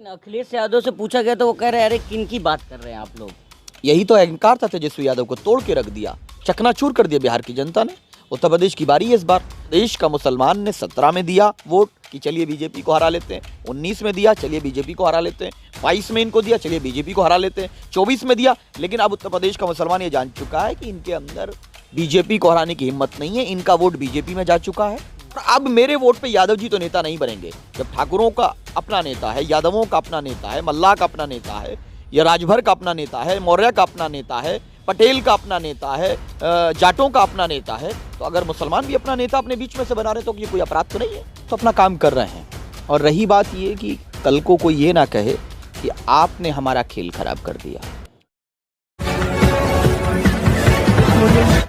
अखिलेश यादव से पूछा गया तो वो कह रहे हैं अरे किन की बात कर रहे हैं आप लोग। यही तो अहंकार था तेजस्वी यादव को तोड़ के रख दिया, चकनाचूर कर दिया बिहार की जनता ने। उत्तर प्रदेश की बारी है इस बार। देश का मुसलमान ने 17 में दिया वोट कि चलिए बीजेपी को हरा लेते हैं, 19 में दिया चलिए बीजेपी को हरा लेते हैं, 22 में इनको दिया चलिए बीजेपी को हरा लेते हैं, 24 में दिया। लेकिन अब उत्तर प्रदेश का मुसलमान ये जान चुका है कि इनके अंदर बीजेपी को हराने की हिम्मत नहीं है, इनका वोट बीजेपी में जा चुका है। और अब मेरे वोट पे यादव जी तो नेता नहीं बनेंगे। जब ठाकुरों का अपना नेता है, यादवों का अपना नेता है, मल्लाह का अपना नेता है, या राजभर का अपना नेता है, मौर्य का अपना नेता है, पटेल का अपना नेता है, जाटों का अपना नेता है, तो अगर मुसलमान भी अपना नेता अपने बीच में से बना रहे तो ये कोई अपराध तो नहीं है। तो अपना काम कर रहे हैं। और रही बात ये कि कल को कोई ये ना कहे कि आपने हमारा खेल खराब कर दिया।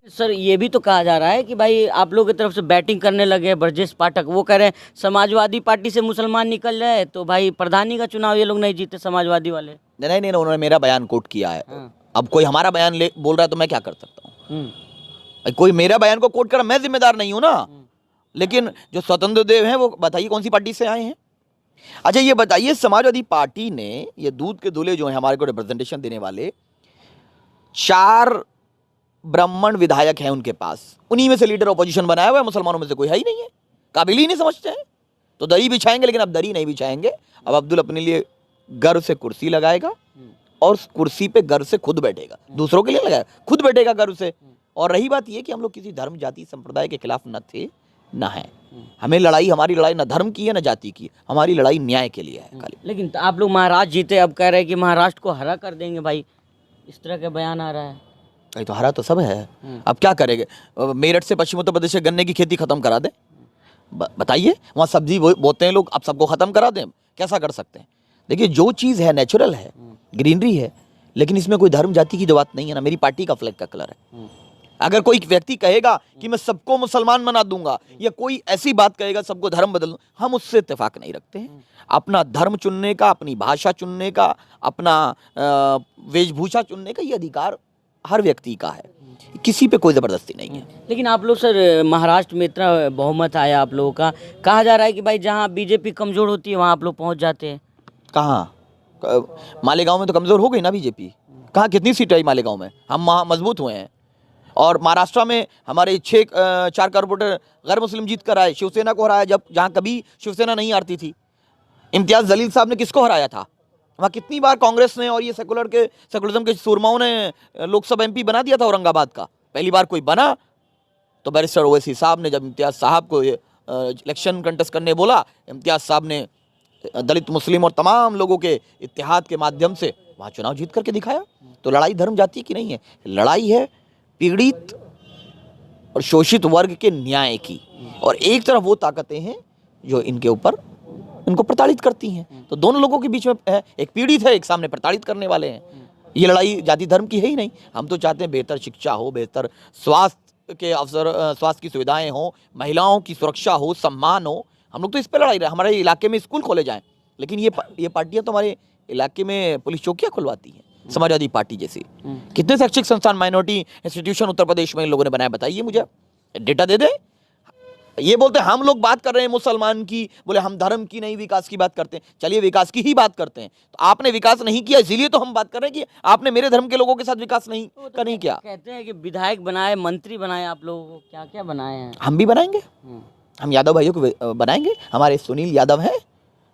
सर ये भी तो कहा जा रहा है कि भाई आप लोग की तरफ से बैटिंग करने लगे ब्रजेश पाठक, वो कह रहे हैं समाजवादी पार्टी से मुसलमान निकल जाए तो भाई प्रधानी का चुनाव ये लोग नहीं जीते समाजवादी वाले। नहीं, उन्होंने मेरा बयान कोट किया है। अब कोई हमारा बयान बोल रहा है तो मैं क्या कर सकता हूँ? कोई मेरा बयान को कोट कर, मैं जिम्मेदार नहीं हूँ ना। लेकिन जो स्वतंत्र देव हैं वो बताइए कौन सी पार्टी से आए हैं? अच्छा ये बताइए, समाजवादी पार्टी ने ये दूध के दूल्हे जो हैं हमारे को रिप्रेजेंटेशन देने वाले 4 ब्राह्मण विधायक हैं उनके पास, उन्हीं में से लीडर ऑपोजिशन बनाया हुआ है, मुसलमानों में से कोई है ही नहीं है, काबिल ही नहीं समझते हैं। तो दरी बिछाएंगे, लेकिन अब दरी नहीं बिछाएंगे। अब अब्दुल अपने लिए गर्व से कुर्सी लगाएगा और कुर्सी पे गर्व से खुद बैठेगा, दूसरों के लिए लगाएगा, खुद बैठेगा गर्व से। और रही बात ये कि हम लोग किसी धर्म जाति संप्रदाय के खिलाफ न थे न है। हमें लड़ाई, हमारी लड़ाई न धर्म की है न जाति की, हमारी लड़ाई न्याय के लिए है खाली। लेकिन तो आप लोग महाराष्ट्र जीते, अब कह रहे हैं कि महाराष्ट्र को हरा कर देंगे भाई, इस तरह का बयान आ रहा है। भाई तो हरा तो सब है, अब क्या करेंगे? मेरठ से पश्चिम उत्तर प्रदेश से गन्ने की खेती खत्म करा दें? बताइए, वहाँ सब्जी बोते हैं लोग, अब सबको खत्म करा दें? कैसा कर सकते हैं? देखिए जो चीज़ है नेचुरल है, ग्रीनरी है, लेकिन इसमें कोई धर्म जाति की जो बात नहीं है ना। मेरी पार्टी का फ्लैग का कलर है। अगर कोई व्यक्ति कहेगा कि मैं सबको मुसलमान बना दूंगा, या कोई ऐसी बात कहेगा सबको धर्म बदल दूं, हम उससे इत्तेफाक नहीं रखते हैं। अपना धर्म चुनने का, अपनी भाषा चुनने का, अपना वेशभूषा चुनने का ये अधिकार हर व्यक्ति का है, किसी पे कोई ज़बरदस्ती नहीं है। लेकिन आप लोग सर महाराष्ट्र में इतना बहुमत आया आप लोगों का, कहा जा रहा है कि भाई जहाँ बीजेपी कमज़ोर होती है वहाँ आप लोग पहुँच जाते हैं। कहाँ? मालेगांव में तो कमज़ोर हो गई ना बीजेपी। कहाँ कितनी सीट आई मालेगांव में? हम वहाँ मजबूत हुए हैं। और महाराष्ट्र में हमारे 4 कारपोरेटर गैर मुस्लिम जीत कर आए, शिवसेना को हराया, जब जहाँ कभी शिवसेना नहीं हारती थी। इम्तियाज़ जलील साहब ने किसको हराया था? वहाँ कितनी बार कांग्रेस ने और ये सेकुलरिज्म के सुरमाओं ने लोकसभा एमपी बना दिया था औरंगाबाद का। पहली बार कोई बना तो बैरिस्टर ओवैसी साहब ने, जब इम्तियाज़ साहब को इलेक्शन कंटेस्ट करने बोला, इम्तियाज़ साहब ने दलित मुस्लिम और तमाम लोगों के इत्तेहाद के माध्यम से वहाँ चुनाव जीत करके दिखाया। तो लड़ाई धर्म जाति की नहीं है, लड़ाई है पीड़ित और शोषित वर्ग के न्याय की। और एक तरफ वो ताकतें हैं जो इनके ऊपर इनको प्रताड़ित करती हैं। तो दोनों लोगों के बीच में है, एक पीड़ित है, एक सामने प्रताड़ित करने वाले हैं। ये लड़ाई जाति धर्म की है ही नहीं। हम तो चाहते हैं बेहतर शिक्षा हो, बेहतर स्वास्थ्य के अवसर, स्वास्थ्य की सुविधाएं हो, महिलाओं की सुरक्षा हो, सम्मान हो। हम लोग तो इस पर लड़ाई रहे। हमारे इलाके में स्कूल खोले जाएं, लेकिन ये पार्टियां तो हमारे इलाके में पुलिस चौकियां खुलवाती हैं। समाजवादी पार्टी जैसी कितने शैक्षिक संस्थान, माइनॉरिटी इंस्टीट्यूशन उत्तर प्रदेश में इन लोगों ने बनाए, बताइए मुझे, डेटा दे दे। ये बोलते हैं हम लोग बात कर रहे हैं मुसलमान की, बोले हम धर्म की नहीं विकास की बात करते हैं। चलिए विकास की ही बात करते हैं। तो आपने विकास नहीं किया, इसीलिए तो हम बात कर रहे हैं कि आपने मेरे धर्म के लोगों के साथ विकास नहीं किया। कहते हैं कि विधायक बनाए, मंत्री बनाए, आप लोगों को क्या क्या बनाए हैं? हम भी बनाएंगे, हम यादव भाइयों को बनाएंगे। हमारे सुनील यादव हैं,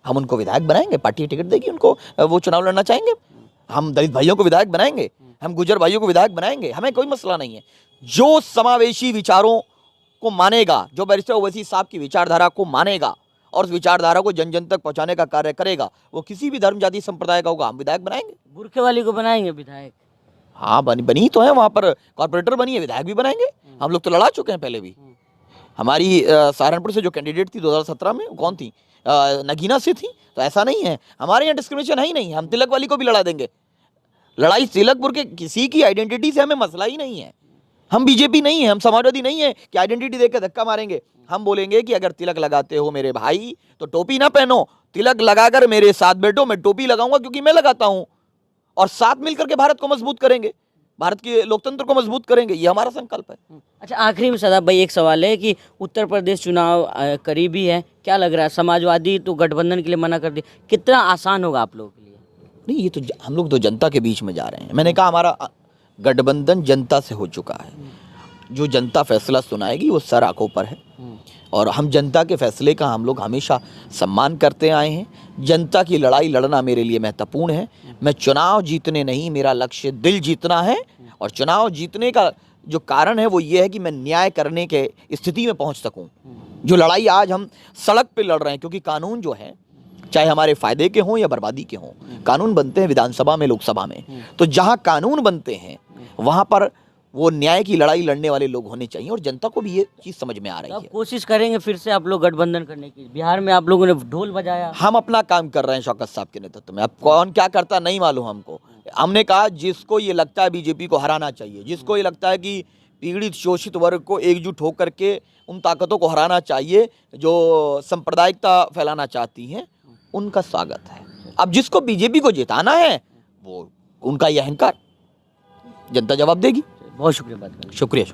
हम उनको विधायक बनाएंगे, पार्टी टिकट देगी उनको, वो चुनाव लड़ना चाहेंगे। हम दलित भाइयों को विधायक बनाएंगे, हम गुजर भाइयों को विधायक बनाएंगे, हमें कोई मसला नहीं है। जो समावेशी विचारों को मानेगा, जो बैरिस्टर ओवैसी साहब की विचारधारा को मानेगा और उस विचारधारा को जन जन तक पहुंचाने का कार्य करेगा, वो किसी भी धर्म जाति संप्रदाय का होगा, हम विधायक बनाएंगे। बुरखे वाली को बनाएंगे विधायक? हाँ बनी तो है, वहाँ पर कॉर्पोरेटर बनी है, विधायक भी बनाएंगे। हम लोग तो लड़ा चुके हैं पहले भी। हमारी सहारनपुर से जो कैंडिडेट थी 2017 में, कौन थी? नगीना से थी। तो ऐसा नहीं है, हमारे यहाँ डिस्क्रिमिनेशन है ही नहीं। हम तिलक वाली को भी लड़ा देंगे। लड़ाई तिलकपुर के किसी की आइडेंटिटी से हमें मसला ही नहीं है। हम बीजेपी नहीं है, हम समाजवादी नहीं है कि आइडेंटिटी देकर धक्का मारेंगे। हम बोलेंगे कि अगर तिलक लगाते हो मेरे भाई तो टोपी ना पहनो, तिलक लगाकर मेरे साथ बैठो, मैं टोपी लगाऊंगा क्योंकि मैं लगाता हूं, और साथ मिलकर के भारत को मजबूत करेंगे। भारत के लोकतंत्र को मजबूत करेंगे, ये हमारा संकल्प है। अच्छा, आखिरी में सदाब भाई एक सवाल है कि उत्तर प्रदेश चुनाव करीबी है, क्या लग रहा है? समाजवादी तो गठबंधन के लिए मना कर दी, कितना आसान होगा आप लोगों के लिए? नहीं, ये तो हम लोग तो जनता के बीच में जा रहे हैं। मैंने कहा हमारा गठबंधन जनता से हो चुका है। जो जनता फैसला सुनाएगी वो सर आंखों पर है, और हम जनता के फैसले का हम लोग हमेशा सम्मान करते आए हैं। जनता की लड़ाई लड़ना मेरे लिए महत्वपूर्ण है। मैं चुनाव जीतने नहीं, मेरा लक्ष्य दिल जीतना है, और चुनाव जीतने का जो कारण है वो ये है कि मैं न्याय करने के स्थिति में पहुंच सकूं। जो लड़ाई आज हम सड़क पे लड़ रहे हैं, क्योंकि कानून जो है चाहे हमारे फायदे के हों या बर्बादी के हों, कानून बनते हैं विधानसभा में, लोकसभा में। तो जहां कानून बनते हैं वहां पर वो न्याय की लड़ाई लड़ने वाले लोग होने चाहिए, और जनता को भी ये चीज़ समझ में आ रही आप है। कोशिश करेंगे फिर से आप लोग गठबंधन करने की? बिहार में आप लोगों ने ढोल बजाया। हम अपना काम कर रहे हैं शौकत साहब के नेतृत्व में। अब कौन क्या करता नहीं मालूम हमको। हमने कहा जिसको ये लगता है बीजेपी को हराना चाहिए, जिसको ये लगता है कि पीड़ित शोषित वर्ग को एकजुट होकर के उन ताकतों को हराना चाहिए जो सांप्रदायिकता फैलाना चाहती हैं, उनका स्वागत है। अब जिसको बीजेपी को जिताना है वो उनका ये अहंकार जनता जवाब देगी। बहुत शुक्रिया बात करने के लिए। शुक्रिया।